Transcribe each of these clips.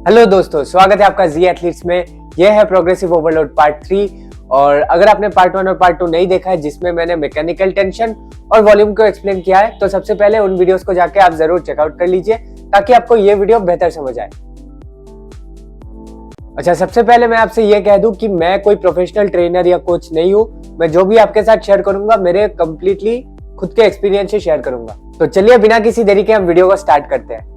Hello दोस्तों, स्वागत है आपका जी एथलीट्स में। यह है प्रोग्रेसिव ओवरलोड पार्ट 3। और अगर आपने पार्ट 1 और पार्ट 2 नहीं देखा है जिसमें मैंने मैकेनिकल टेंशन और वॉल्यूम को एक्सप्लेन किया है, तो सबसे पहले उन वीडियोस को जाके आप जरूर चेकआउट कर लीजिए ताकि आपको ये वीडियो बेहतर समझ आए। अच्छा, सबसे पहले मैं आपसे ये कह दूं कि मैं कोई प्रोफेशनल ट्रेनर या कोच नहीं हूं। मैं जो भी आपके साथ शेयर करूंगा मेरे कंप्लीटली खुद के एक्सपीरियंस से शेयर करूंगा। तो चलिए बिना किसी देरी के हम वीडियो को स्टार्ट करते हैं।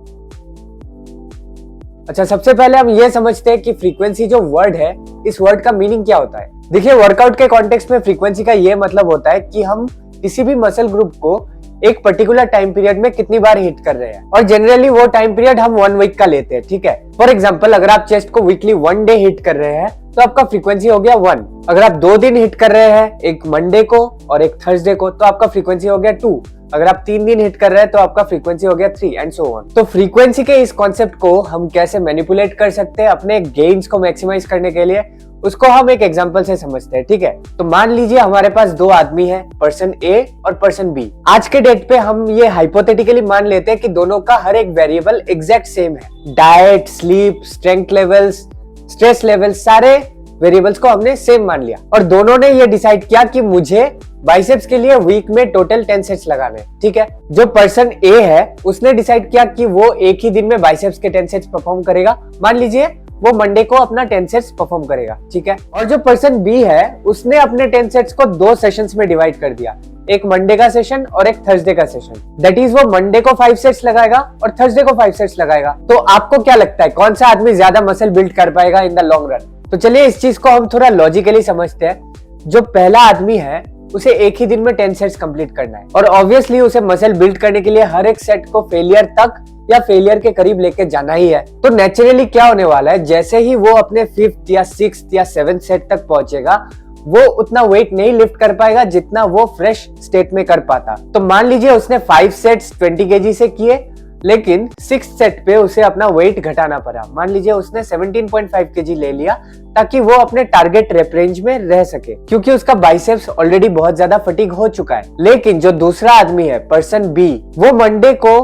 अच्छा, सबसे पहले हम ये समझते हैं कि फ्रीक्वेंसी जो वर्ड है, इस वर्ड का मीनिंग क्या होता है। देखिए, वर्कआउट के कॉन्टेक्स्ट में फ्रीक्वेंसी का ये मतलब होता है कि हम किसी भी मसल ग्रुप को एक पर्टिकुलर टाइम पीरियड में कितनी बार हिट कर रहे हैं, और जनरली वो टाइम पीरियड हम 1 वीक का लेते हैं। ठीक है, फॉर एग्जांपल अगर आप चेस्ट को वीकली 1 डे हिट कर रहे हैं तो आपका फ्रीक्वेंसी हो गया 1। अगर आप 2 दिन हिट कर रहे हैं, एक मंडे को और एक थर्सडे को, तो आपका फ्रीक्वेंसी हो गया 2। अगर आप 3 दिन हिट कर रहे हैं तो आपका फ्रीक्वेंसी हो गया 3 एंड सो ऑन। तो फ्रीक्वेंसी के इस कॉन्सेप्ट को हम कैसे मैनिपुलेट कर सकते हैं अपने गेन्स को मैक्सिमाइज करने के लिए, उसको हम एक एग्जांपल से समझते हैं। ठीक है, तो मान लीजिए हमारे पास 2 आदमी हैं, पर्सन ए और पर्सन बी। आज के डेट पे हम ये हाइपोथेटिकली मान लेते हैं कि दोनों का हर एक वेरिएबल एग्जैक्ट सेम है। Diet, sleep, strength levels, stress levels, सारे वेरिएबल्स को हमने सेम मान लिया और दोनों ने ये डिसाइड किया कि मुझे बाइसेप्स के लिए वीक में टोटल 10 सेट्स लगाने। ठीक है, जो पर्सन ए है उसने डिसाइड किया कि वो एक ही दिन में बाइसेप्स के 10 सेट्स परफॉर्म करेगा। मान लीजिए वो मंडे को अपना 10 सेट्स परफॉर्म करेगा। ठीक है, और जो पर्सन बी है उसने अपने 10 सेट्स को 2 सेशंस में डिवाइड कर दिया, एक मंडे का सेशन और एक थर्सडे का सेशन। दैट इज वो मंडे को 5 सेट्स लगाएगा और थर्सडे को 5 सेट्स लगाएगा। तो आपको क्या लगता है कौन सा आदमी ज्यादा मसल बिल्ड कर पाएगा इन द लॉन्ग रन? तो चलिए इस चीज को हम थोड़ा लॉजिकली समझते हैं। जो पहला आदमी है उसे एक ही दिन में 10 सेट्स कंप्लीट करना है और ऑब्वियसली उसे मसल बिल्ड करने के लिए हर एक सेट को फेलियर तक या फेलियर के करीब लेके जाना ही है। तो नेचुरली क्या होने वाला है, जैसे ही वो अपने 5th या 6th या 7th सेट तक पहुंचेगा वो उतना वेट नहीं लिफ्ट कर पाएगा जितना वो फ्रेश स्टेट में कर पाता। तो मान लीजिए उसने 5 सेट्स 20 केजी से किए, लेकिन 6th सेट पे उसे अपना वेट घटाना पड़ा। मान लीजिए उसने 17.5 केजी ले लिया ताकि वो अपने टारगेट रेप रेंज में रह सके, क्योंकि उसका बाइसेप्स ऑलरेडी बहुत ज्यादा फटीग हो चुका है। लेकिन जो दूसरा आदमी है पर्सन बी, वो मंडे को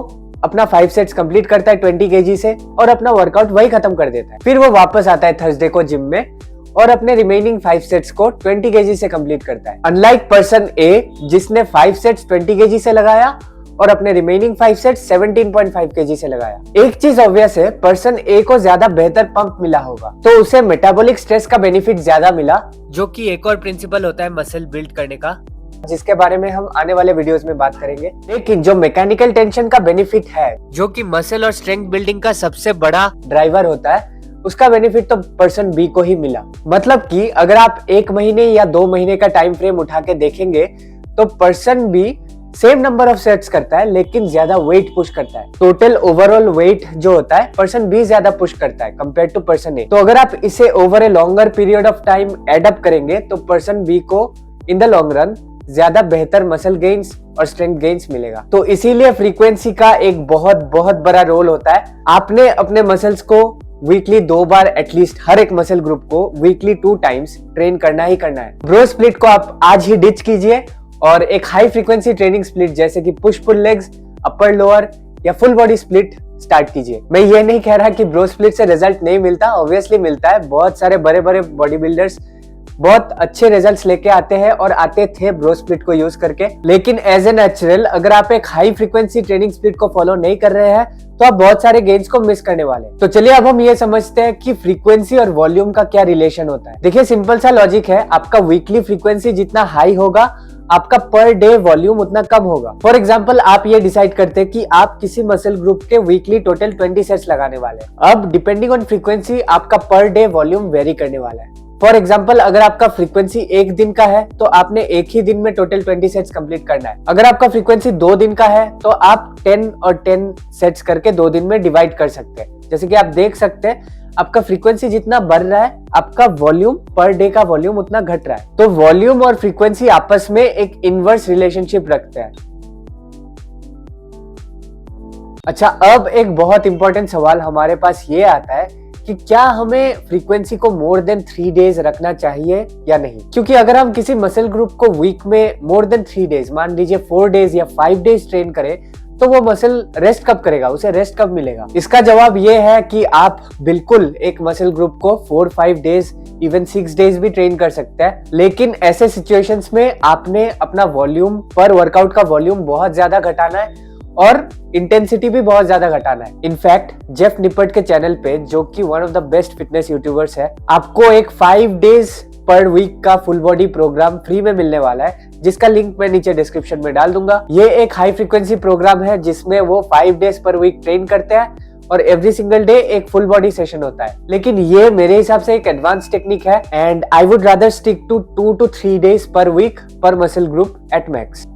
अपना 5 सेट्स कंप्लीट करता है 20 केजी से और अपना वर्कआउट वही खत्म कर देता है। फिर वो वापस आता है थर्सडे को जिम में और अपने रिमेनिंग 5 सेट्स को 20 केजी से कंप्लीट करता है। अनलाइक पर्सन ए जिसने 5 सेट्स 20 केजी से लगाया और अपने रिमेनिंग 5 सेट्स 17.5 केजी से लगाया। एक चीज ऑब्वियस है, पर्सन ए को ज्यादा बेहतर पंप मिला होगा तो उसे मेटाबॉलिक स्ट्रेस का बेनिफिट ज्यादा मिला, जो कि एक और प्रिंसिपल होता है मसल बिल्ड करने का, जिसके बारे में हम आने वाले वीडियोस में बात करेंगे। लेकिन जो मैकेनिकल टेंशन का बेनिफिट है, जो कि मसल और स्ट्रेंथ बिल्डिंग का सबसे बड़ा ड्राइवर होता है, उसका बेनिफिट तो पर्सन बी को ही मिला। मतलब कि अगर आप 1 महीने या 2 महीने का टाइम फ्रेम उठा के देखेंगे तो person B same number of sets करता है लेकिन ज्यादा वेट पुश करता है। टोटल ओवरऑल वेट जो होता है पर्सन बी ज्यादा पुश करता है कंपेयर टू पर्सन ए। तो अगर आप इसे over a longer period of time add up करेंगे तो पर्सन बी को इन द लॉन्ग रन ज्यादा बेहतर मसल गेन्स और स्ट्रेंथ गेन्स मिलेगा। तो इसीलिए फ्रीक्वेंसी का एक बहुत बहुत बड़ा रोल होता है। आपने अपने मसल्स को वीकली 2 बार एटलीस्ट हर एक मसल ग्रुप को वीकली 2 टाइम्स ट्रेन करना ही करना है। ब्रो स्प्लिट को आप आज ही डिच कीजिए और एक हाई फ्रीक्वेंसी ट्रेनिंग स्प्लिट जैसे कि push pull legs, upper lower या फुल बॉडी स्प्लिट स्टार्ट कीजिए। मैं ये नहीं कह रहा कि ब्रो स्प्लिट से रिजल्ट नहीं मिलता, ऑब्वियसली मिलता है। बहुत सारे बड़े बड़े बॉडी बिल्डर्स बहुत अच्छे रिजल्ट्स लेके आते हैं और आते थे ब्रो स्प्लिट को यूज करके। लेकिन एज ए नेचुरल अगर आप एक हाई फ्रीक्वेंसी ट्रेनिंग स्प्लिट को फॉलो नहीं कर रहे हैं तो आप बहुत सारे गेन्स को मिस करने वाले हैं। तो चलिए अब हम ये समझते हैं कि फ्रीक्वेंसी और वॉल्यूम का क्या रिलेशन होता है। देखिए, सिंपल सा लॉजिक है, आपका वीकली फ्रीक्वेंसी जितना हाई होगा आपका पर डे वॉल्यूम उतना कम होगा। फॉर एग्जांपल आप ये डिसाइड करते हैं कि आप किसी मसल ग्रुप के वीकली टोटल 20 सेट्स लगाने वाले हैं। अब डिपेंडिंग ऑन फ्रीक्वेंसी आपका पर डे वॉल्यूम वेरी करने वाला है। फॉर एग्जाम्पल अगर आपका फ्रीक्वेंसी 1 दिन का है तो आपने एक ही दिन में टोटल 20 सेट्स कंप्लीट करना है। अगर आपका फ्रीक्वेंसी 2 दिन का है तो आप 10 और 10 सेट्स करके 2 दिन में डिवाइड कर सकते हैं। जैसे कि आप देख सकते हैं आपका फ्रीक्वेंसी जितना बढ़ रहा है आपका वॉल्यूम पर डे का वॉल्यूम उतना घट रहा है। तो वॉल्यूम और फ्रीक्वेंसी आपस में एक इनवर्स रिलेशनशिप रखते हैं। अच्छा, अब एक बहुत इंपॉर्टेंट सवाल हमारे पास ये आता है कि क्या हमें फ्रीक्वेंसी को मोर देन 3 डेज रखना चाहिए या नहीं। क्योंकि अगर हम किसी मसल ग्रुप को वीक में मोर देन 3 डेज, मान लीजिए 4 डेज या 5 डेज ट्रेन करें तो वो मसल रेस्ट कब करेगा, उसे रेस्ट कब मिलेगा? इसका जवाब ये है कि आप बिल्कुल एक मसल ग्रुप को 4-5 डेज इवन 6 डेज भी ट्रेन कर सकते हैं, लेकिन ऐसे सिचुएशंस में आपने अपना वॉल्यूम पर वर्कआउट का वॉल्यूम बहुत ज्यादा घटाना है और इंटेंसिटी भी बहुत ज्यादा घटाना है। इनफैक्ट जेफ निपर्ट के चैनल पे, जो कि one of the best fitness YouTubers है, आपको एक 5 डेज पर वीक का फुल बॉडी प्रोग्राम फ्री में मिलने वाला है, जिसका लिंक मैं नीचे डिस्क्रिप्शन में डाल दूंगा। ये एक हाई फ्रीक्वेंसी प्रोग्राम है जिसमें वो 5 डेज पर वीक ट्रेन करते हैं और एवरी सिंगल डे एक फुल बॉडी सेशन होता है। लेकिन ये मेरे हिसाब से एक एडवांस टेक्निक है and I would rather stick to 2 to 3 days per week per muscle group at max.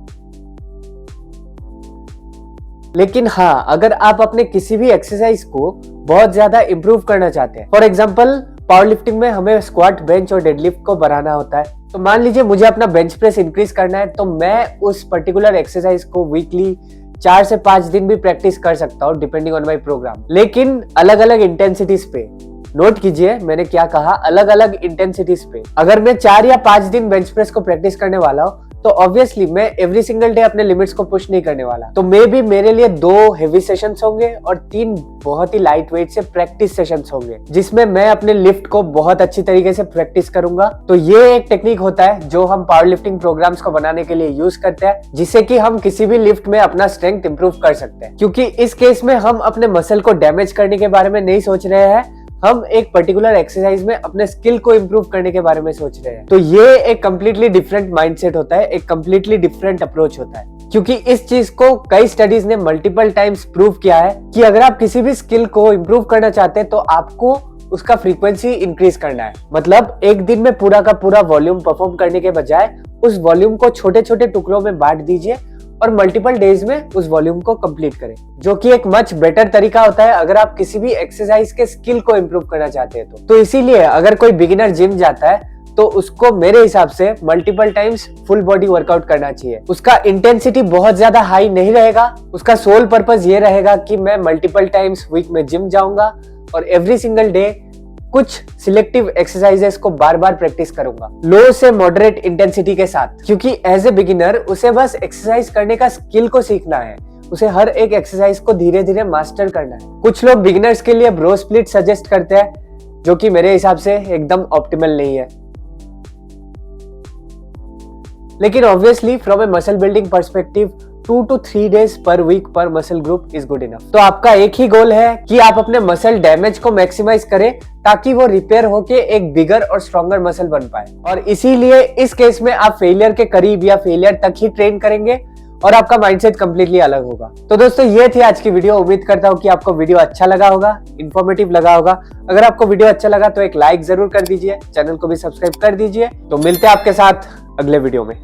लेकिन हाँ, अगर आप अपने किसी भी एक्सरसाइज को बहुत ज्यादा इंप्रूव करना चाहते हैं, फॉर एग्जांपल पावर लिफ्टिंग में हमें स्क्वाट, बेंच और डेडलिफ्ट को बढ़ाना होता है, तो मान लीजिए मुझे अपना बेंच प्रेस इंक्रीज करना है, तो मैं उस पर्टिकुलर एक्सरसाइज को वीकली 4 से 5 दिन भी प्रैक्टिस कर सकता हूँ डिपेंडिंग ऑन माई प्रोग्राम, लेकिन अलग अलग इंटेंसिटीज पे। नोट कीजिए मैंने क्या कहा, अलग अलग इंटेंसिटीज पे। अगर मैं 4 या 5 दिन बेंच प्रेस को प्रैक्टिस करने वाला हूँ, तो ऑब्वियसली मैं एवरी सिंगल डे अपने लिमिट्स को पुश नहीं करने वाला। तो मे बी मेरे लिए 2 हेवी सेशंस होंगे और 3 बहुत ही लाइट वेट से प्रैक्टिस सेशंस होंगे, जिसमें मैं अपने लिफ्ट को बहुत अच्छी तरीके से प्रैक्टिस करूंगा। तो ये एक टेक्निक होता है जो हम पावर लिफ्टिंग प्रोग्राम्स को बनाने के लिए यूज करते हैं, जिससे कि हम किसी भी लिफ्ट में अपना स्ट्रेंथ इंप्रूव कर सकते हैं। क्योंकि इस केस में हम अपने मसल को डैमेज करने के बारे में नहीं सोच रहे हैं, हम एक पर्टिकुलर एक्सरसाइज में अपने स्किल को इंप्रूव करने के बारे में सोच रहे हैं। तो ये एक कंप्लीटली डिफरेंट माइंडसेट होता है, एक कंप्लीटली डिफरेंट अप्रोच होता है। क्योंकि इस चीज को कई स्टडीज ने मल्टीपल टाइम्स प्रूव किया है कि अगर आप किसी भी स्किल को इंप्रूव करना चाहते हैं, तो आपको उसका फ्रीक्वेंसी इंक्रीज करना है। मतलब एक दिन में पूरा का पूरा वॉल्यूम परफॉर्म करने के बजाय उस वॉल्यूम को छोटे छोटे टुकड़ों में बांट दीजिए और मल्टीपल डेज में उस वॉल्यूम को कंप्लीट करें, जो कि एक मच बेटर तरीका होता है अगर आप किसी भी एक्सरसाइज के स्किल को इंप्रूव करना चाहते हैं। तो इसीलिए अगर कोई बिगिनर जिम जाता है, तो उसको मेरे हिसाब से multiple times full body workout करना चाहिए। उसका इंटेंसिटी बहुत ज्यादा हाई नहीं रहेगा, उसका सोल पर्पस ये रहेगा कि मैं मल्टीपल टाइम्स वीक में जिम जाऊंगा और एवरी सिंगल डे कुछ सिलेक्टिव एक्सरसाइजेस को बार बार प्रैक्टिस करूंगा, लो से मॉडरेट इंटेंसिटी के साथ। क्योंकि एज ए बिगिनर उसे बस एक्सरसाइज करने का स्किल को सीखना है, उसे हर एक एक्सरसाइज को धीरे धीरे मास्टर करना है। कुछ लोग बिगिनर्स के लिए ब्रो स्प्लिट सजेस्ट करते हैं, जो कि मेरे हिसाब से एकदम ऑप्टिमल नहीं है। लेकिन obviously from a muscle building perspective 2 to 3 days per week per muscle group is good enough. तो आपका एक ही गोल है कि आप अपने मसल डैमेज को मैक्सिमाइज करें ताकि वो रिपेयर होके एक बिगर और स्ट्रॉन्गर मसल बन पाए। और इसीलिए इस केस में आप फेलियर के करीब या फेलियर तक ही ट्रेन करेंगे और आपका माइंडसेट कंप्लीटली अलग होगा। तो दोस्तों ये थी आज की वीडियो। उम्मीद करता हूँ कि आपको वीडियो अच्छा लगा होगा, इन्फॉर्मेटिव लगा होगा। अगर आपको वीडियो अच्छा लगा तो एक लाइक जरूर कर दीजिए, चैनल को भी सब्सक्राइब कर दीजिए। तो मिलते हैं आपके साथ अगले वीडियो में।